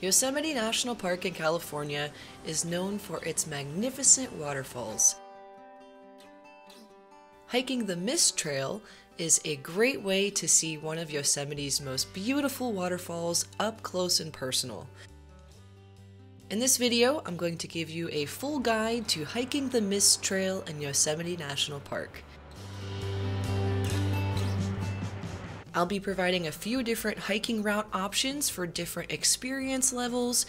Yosemite National Park in California is known for its magnificent waterfalls. Hiking the Mist Trail is a great way to see one of Yosemite's most beautiful waterfalls up close and personal. In this video, I'm going to give you a full guide to hiking the Mist Trail in Yosemite National Park. I'll be providing a few different hiking route options for different experience levels.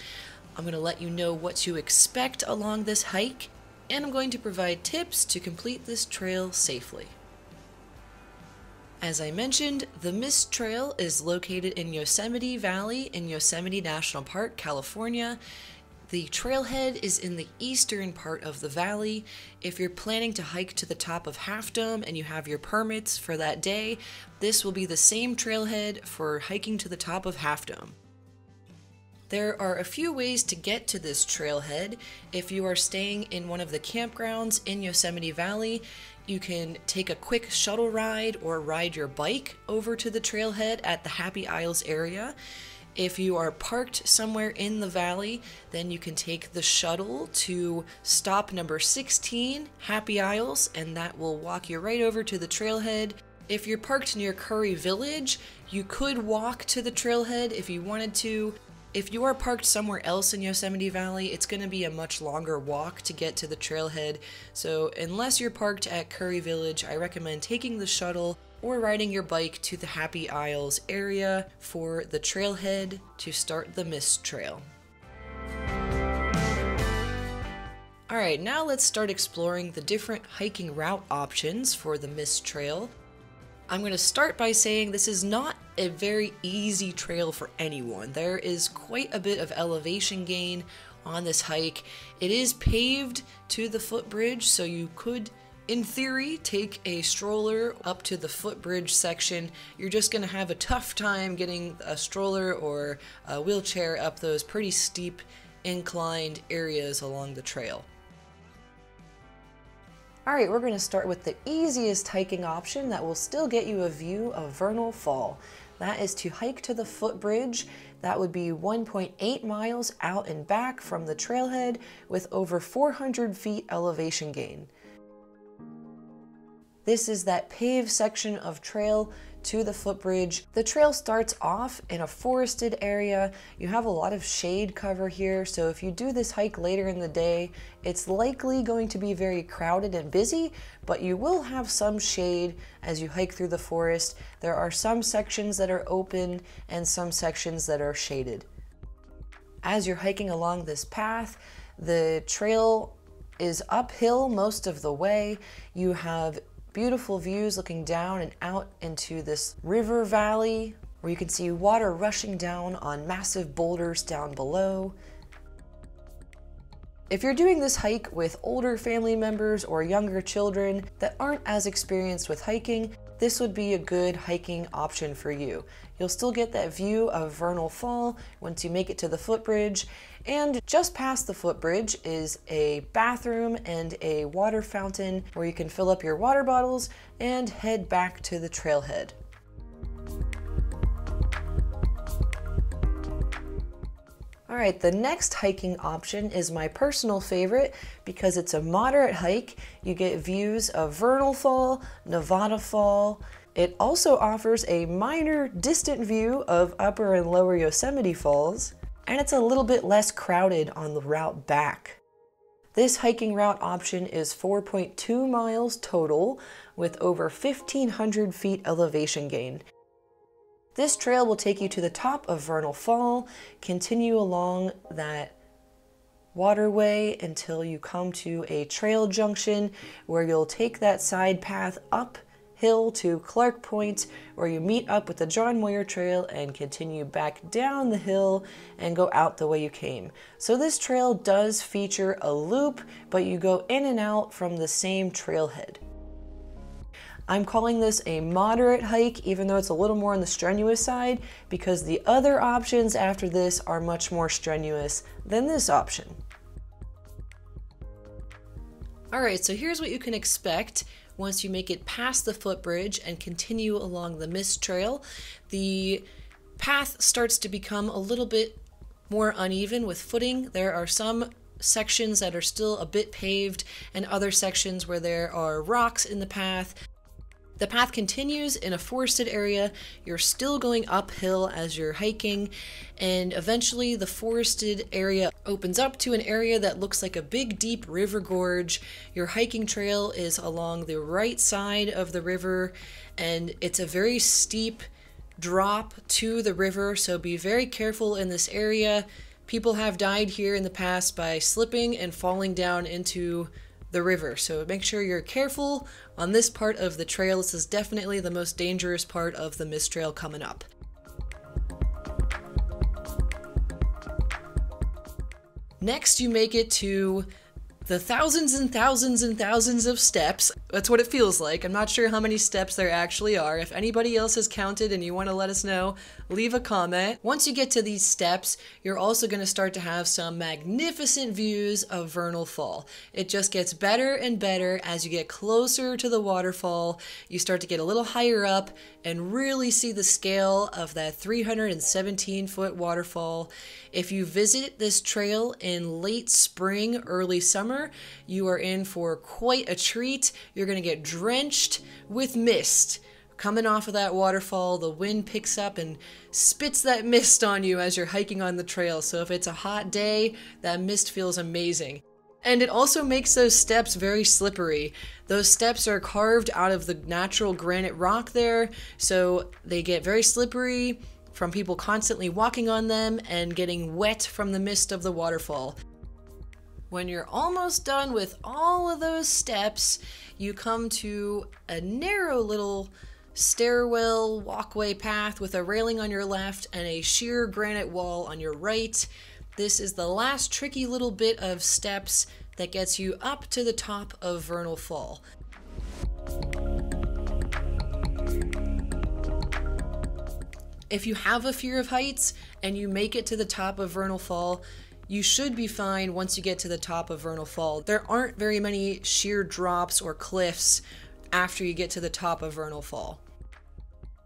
I'm going to let you know what to expect along this hike, and I'm going to provide tips to complete this trail safely. As I mentioned, the Mist Trail is located in Yosemite Valley in Yosemite National Park, California. The trailhead is in the eastern part of the valley. If you're planning to hike to the top of Half Dome and you have your permits for that day, this will be the same trailhead for hiking to the top of Half Dome. There are a few ways to get to this trailhead. If you are staying in one of the campgrounds in Yosemite Valley, you can take a quick shuttle ride or ride your bike over to the trailhead at the Happy Isles area. If you are parked somewhere in the valley, then you can take the shuttle to stop number 16, Happy Isles, and that will walk you right over to the trailhead. If you're parked near Curry Village, you could walk to the trailhead if you wanted to. If you are parked somewhere else in Yosemite Valley, it's going to be a much longer walk to get to the trailhead. So unless you're parked at Curry Village, I recommend taking the shuttle or riding your bike to the Happy Isles area for the trailhead to start the Mist Trail. Alright, now let's start exploring the different hiking route options for the Mist Trail. I'm going to start by saying this is not a very easy trail for anyone. There is quite a bit of elevation gain on this hike. It is paved to the footbridge, so you could, in theory, take a stroller up to the footbridge section. You're just going to have a tough time getting a stroller or a wheelchair up those pretty steep inclined areas along the trail. Alright, we're going to start with the easiest hiking option that will still get you a view of Vernal Fall. That is to hike to the footbridge. That would be 1.8 miles out and back from the trailhead with over 400 feet elevation gain. This is that paved section of trail to the footbridge. The trail starts off in a forested area. You have a lot of shade cover here, so if you do this hike later in the day, it's likely going to be very crowded and busy, but you will have some shade as you hike through the forest. There are some sections that are open and some sections that are shaded. As you're hiking along this path, the trail is uphill most of the way. You have beautiful views looking down and out into this river valley where you can see water rushing down on massive boulders down below. If you're doing this hike with older family members or younger children that aren't as experienced with hiking, this would be a good hiking option for you. You'll still get that view of Vernal Fall once you make it to the footbridge, and just past the footbridge is a bathroom and a water fountain where you can fill up your water bottles and head back to the trailhead. Alright, the next hiking option is my personal favorite because it's a moderate hike. You get views of Vernal Fall, Nevada Fall. It also offers a minor distant view of Upper and Lower Yosemite Falls, and it's a little bit less crowded on the route back. This hiking route option is 4.2 miles total with over 1,500 feet elevation gain. This trail will take you to the top of Vernal Fall, continue along that waterway until you come to a trail junction where you'll take that side path uphill to Clark Point, where you meet up with the John Muir Trail and continue back down the hill and go out the way you came. So this trail does feature a loop, but you go in and out from the same trailhead. I'm calling this a moderate hike, even though it's a little more on the strenuous side, because the other options after this are much more strenuous than this option. Alright, so here's what you can expect once you make it past the footbridge and continue along the Mist Trail. The path starts to become a little bit more uneven with footing. There are some sections that are still a bit paved and other sections where there are rocks in the path. The path continues in a forested area. You're still going uphill as you're hiking, and eventually the forested area opens up to an area that looks like a big deep river gorge. Your hiking trail is along the right side of the river, and it's a very steep drop to the river, so be very careful in this area. People have died here in the past by slipping and falling down into the river, so make sure you're careful on this part of the trail. This is definitely the most dangerous part of the mist trail coming up. Next, you make it to the thousands and thousands and thousands of steps. That's what it feels like. I'm not sure how many steps there actually are. If anybody else has counted and you want to let us know, leave a comment. Once you get to these steps, you're also going to start to have some magnificent views of Vernal Fall. It just gets better and better as you get closer to the waterfall. You start to get a little higher up and really see the scale of that 317-foot waterfall. If you visit this trail in late spring, early summer, you are in for quite a treat. You're going to get drenched with mist. Coming off of that waterfall, the wind picks up and spits that mist on you as you're hiking on the trail. So if it's a hot day, that mist feels amazing. And it also makes those steps very slippery. Those steps are carved out of the natural granite rock there, so they get very slippery from people constantly walking on them and getting wet from the mist of the waterfall. When you're almost done with all of those steps, you come to a narrow little stairwell walkway path with a railing on your left and a sheer granite wall on your right. This is the last tricky little bit of steps that gets you up to the top of Vernal Fall. If you have a fear of heights and you make it to the top of Vernal Fall, you should be fine once you get to the top of Vernal Fall. There aren't very many sheer drops or cliffs after you get to the top of Vernal Fall.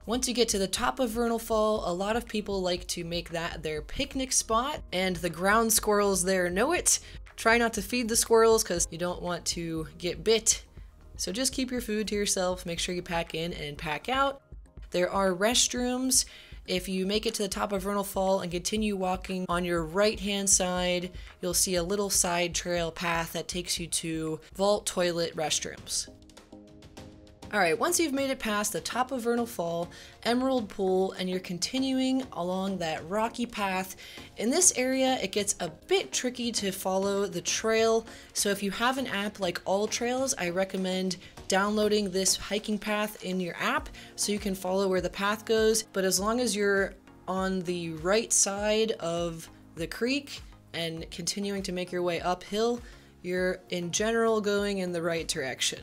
Once you get to the top of Vernal Fall, a lot of people like to make that their picnic spot, and the ground squirrels there know it. Try not to feed the squirrels because you don't want to get bit. So just keep your food to yourself, make sure you pack in and pack out. There are restrooms. If you make it to the top of Vernal Fall and continue walking on your right-hand side, you'll see a little side trail path that takes you to vault toilet restrooms. Alright, once you've made it past the top of Vernal Fall, Emerald Pool, and you're continuing along that rocky path, in this area it gets a bit tricky to follow the trail, so if you have an app like All Trails, I recommend downloading this hiking path in your app so you can follow where the path goes, but as long as you're on the right side of the creek and continuing to make your way uphill, you're in general going in the right direction.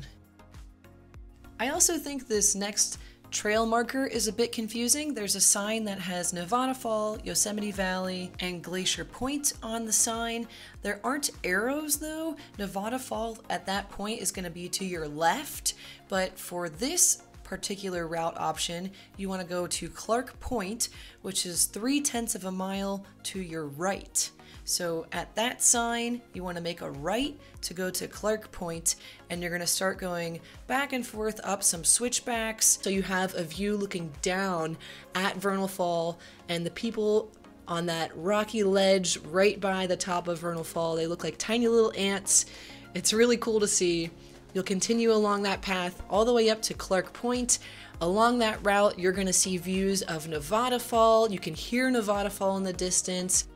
I also think this next trail marker is a bit confusing. There's a sign that has Nevada Fall, Yosemite Valley, and Glacier Point on the sign. There aren't arrows though. Nevada Fall at that point is going to be to your left, but for this particular route option, you want to go to Clark Point, which is 3/10 of a mile to your right. So at that sign, you want to make a right to go to Clark Point, and you're going to start going back and forth up some switchbacks so you have a view looking down at Vernal Fall, and the people on that rocky ledge right by the top of Vernal Fall, they look like tiny little ants. It's really cool to see. You'll continue along that path all the way up to Clark Point. Along that route, you're going to see views of Nevada Fall. You can hear Nevada Fall in the distance.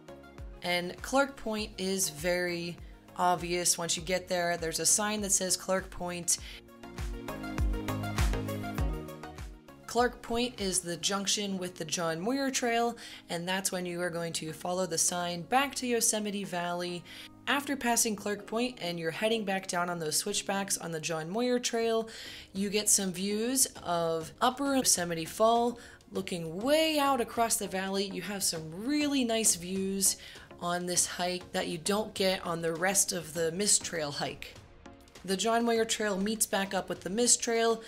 And Clark Point is very obvious. Once you get there, there's a sign that says Clark Point. Clark Point is the junction with the John Muir Trail, and that's when you are going to follow the sign back to Yosemite Valley. After passing Clark Point and you're heading back down on those switchbacks on the John Muir Trail, you get some views of Upper Yosemite Fall. Looking way out across the valley, you have some really nice views on this hike that you don't get on the rest of the Mist Trail hike. The John Muir Trail meets back up with the Mist Trail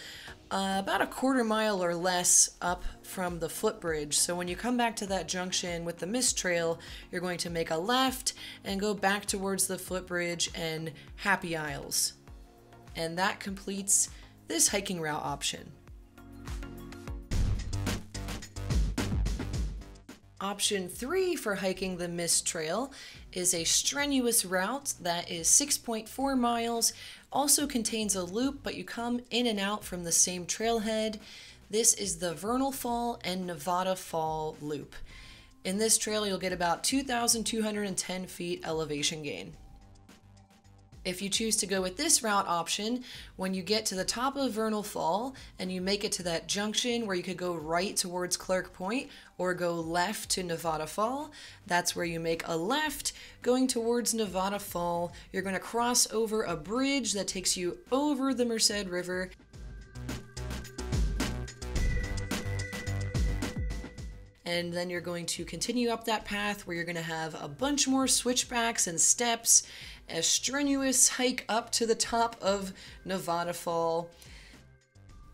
about a quarter mile or less up from the Footbridge. So when you come back to that junction with the Mist Trail, you're going to make a left and go back towards the Footbridge and Happy Isles. And that completes this hiking route option. Option 3 for hiking the Mist Trail is a strenuous route that is 6.4 miles, also contains a loop, but you come in and out from the same trailhead. This is the Vernal Fall and Nevada Fall loop. In this trail, you'll get about 2,210 feet elevation gain. If you choose to go with this route option, when you get to the top of Vernal Fall and you make it to that junction where you could go right towards Clark Point or go left to Nevada Fall, that's where you make a left going towards Nevada Fall. You're going to cross over a bridge that takes you over the Merced River. And then you're going to continue up that path where you're going to have a bunch more switchbacks and steps, a strenuous hike up to the top of Nevada Fall.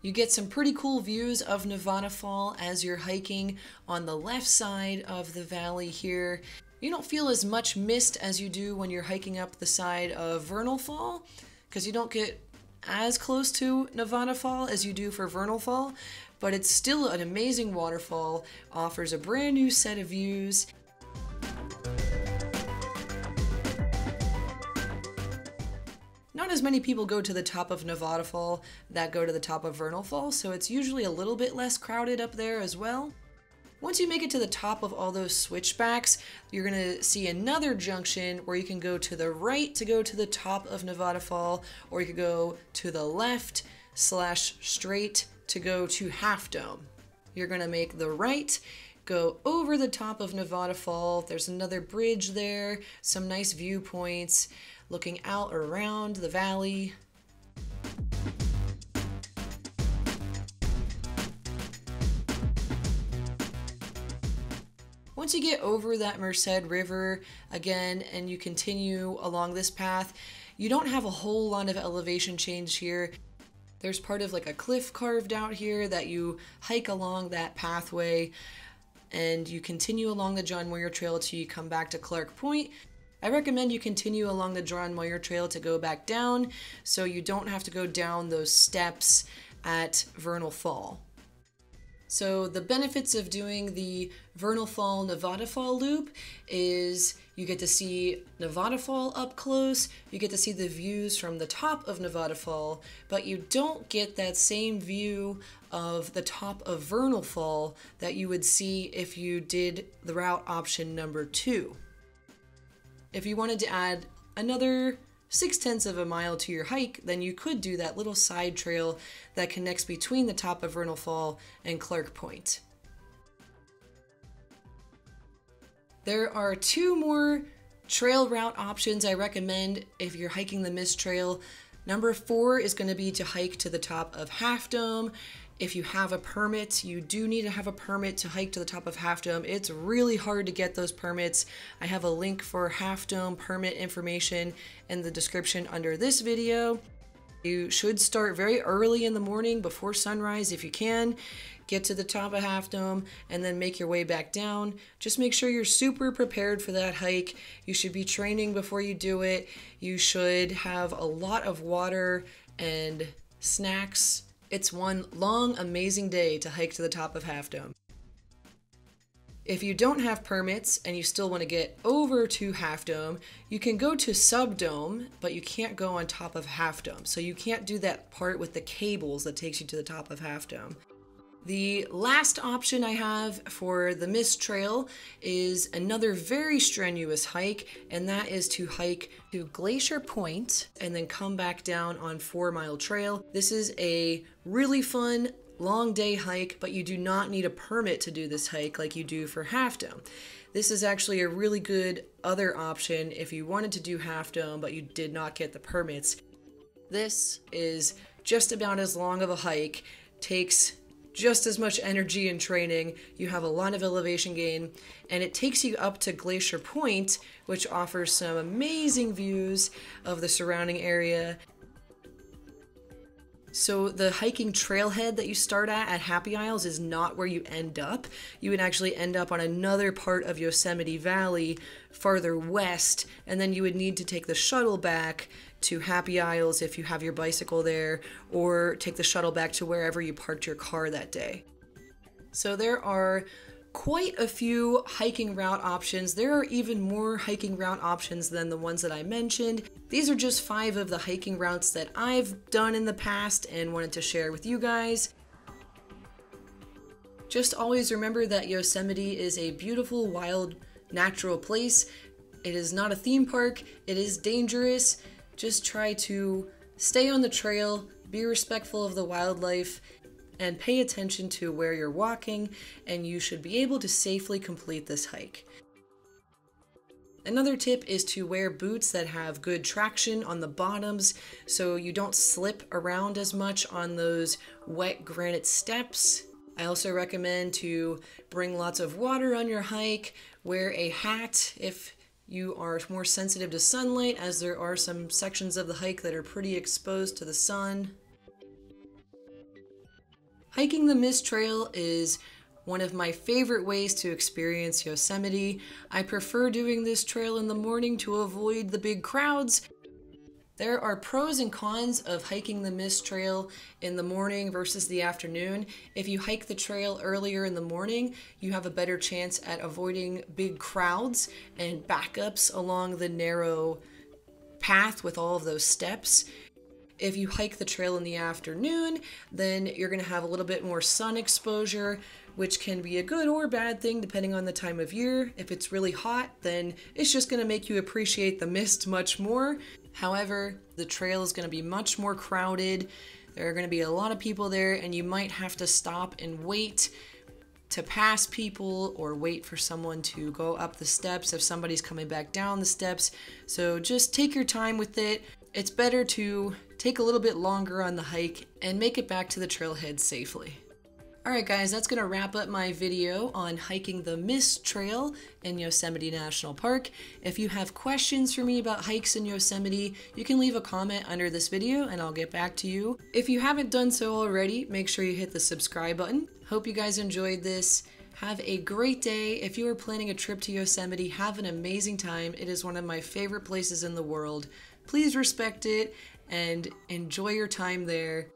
You get some pretty cool views of Nevada Fall as you're hiking on the left side of the valley here. You don't feel as much mist as you do when you're hiking up the side of Vernal Fall, because you don't get as close to Nevada Fall as you do for Vernal Fall, but it's still an amazing waterfall, offers a brand new set of views. Not as many people go to the top of Nevada Fall that go to the top of Vernal Fall, so it's usually a little bit less crowded up there as well. Once you make it to the top of all those switchbacks, you're going to see another junction where you can go to the right to go to the top of Nevada Fall, or you could go to the left / straight to go to Half Dome. You're going to make the right, go over the top of Nevada Fall. There's another bridge there, some nice viewpoints, looking out around the valley. Once you get over that Merced River again and you continue along this path, you don't have a whole lot of elevation change here. There's part of like a cliff carved out here that you hike along that pathway, and you continue along the John Muir Trail till you come back to Clark Point. I recommend you continue along the John Muir Trail to go back down so you don't have to go down those steps at Vernal Fall. So the benefits of doing the Vernal Fall Nevada Fall loop is you get to see Nevada Fall up close, you get to see the views from the top of Nevada Fall, but you don't get that same view of the top of Vernal Fall that you would see if you did the route option number 2. If you wanted to add another 0.6 of a mile to your hike, then you could do that little side trail that connects between the top of Vernal Fall and Clark Point. There are 2 more trail route options I recommend if you're hiking the Mist Trail. Number 4 is going to be to hike to the top of Half Dome. If you have a permit, you do need to have a permit to hike to the top of Half Dome. It's really hard to get those permits. I have a link for Half Dome permit information in the description under this video. You should start very early in the morning before sunrise if you can. Get to the top of Half Dome and then make your way back down. Just make sure you're super prepared for that hike. You should be training before you do it. You should have a lot of water and snacks. It's one long, amazing day to hike to the top of Half Dome. If you don't have permits and you still want to get over to Half Dome, you can go to Subdome, but you can't go on top of Half Dome. So you can't do that part with the cables that takes you to the top of Half Dome. The last option I have for the Mist Trail is another very strenuous hike, and that is to hike to Glacier Point and then come back down on 4 Mile Trail. This is a really fun long day hike, but you do not need a permit to do this hike like you do for Half Dome. This is actually a really good other option if you wanted to do Half Dome but you did not get the permits. This is just about as long of a hike, takes just as much energy and training, you have a lot of elevation gain, and it takes you up to Glacier Point, which offers some amazing views of the surrounding area. So the hiking trailhead that you start at Happy Isles is not where you end up. You would actually end up on another part of Yosemite Valley farther west, and then you would need to take the shuttle back to Happy Isles if you have your bicycle there, or take the shuttle back to wherever you parked your car that day. So there are quite a few hiking route options. There are even more hiking route options than the ones that I mentioned. These are just 5 of the hiking routes that I've done in the past and wanted to share with you guys. Just always remember that Yosemite is a beautiful, wild, natural place. It is not a theme park. It is dangerous. Just try to stay on the trail, be respectful of the wildlife, and pay attention to where you're walking, and you should be able to safely complete this hike. Another tip is to wear boots that have good traction on the bottoms so you don't slip around as much on those wet granite steps. I also recommend to bring lots of water on your hike, wear a hat if you are more sensitive to sunlight, as there are some sections of the hike that are pretty exposed to the sun. Hiking the Mist Trail is one of my favorite ways to experience Yosemite. I prefer doing this trail in the morning to avoid the big crowds. There are pros and cons of hiking the Mist Trail in the morning versus the afternoon. If you hike the trail earlier in the morning, you have a better chance at avoiding big crowds and backups along the narrow path with all of those steps. If you hike the trail in the afternoon, then you're going to have a little bit more sun exposure, which can be a good or bad thing depending on the time of year. If it's really hot, then it's just going to make you appreciate the mist much more. However, the trail is going to be much more crowded. There are going to be a lot of people there, and you might have to stop and wait to pass people or wait for someone to go up the steps if somebody's coming back down the steps. So just take your time with it. It's better to take a little bit longer on the hike and make it back to the trailhead safely. Alright guys, that's going to wrap up my video on hiking the Mist Trail in Yosemite National Park. If you have questions for me about hikes in Yosemite, you can leave a comment under this video and I'll get back to you. If you haven't done so already, make sure you hit the subscribe button. Hope you guys enjoyed this. Have a great day. If you are planning a trip to Yosemite, have an amazing time. It is one of my favorite places in the world. Please respect it and enjoy your time there.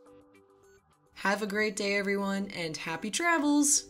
Have a great day, everyone, and happy travels!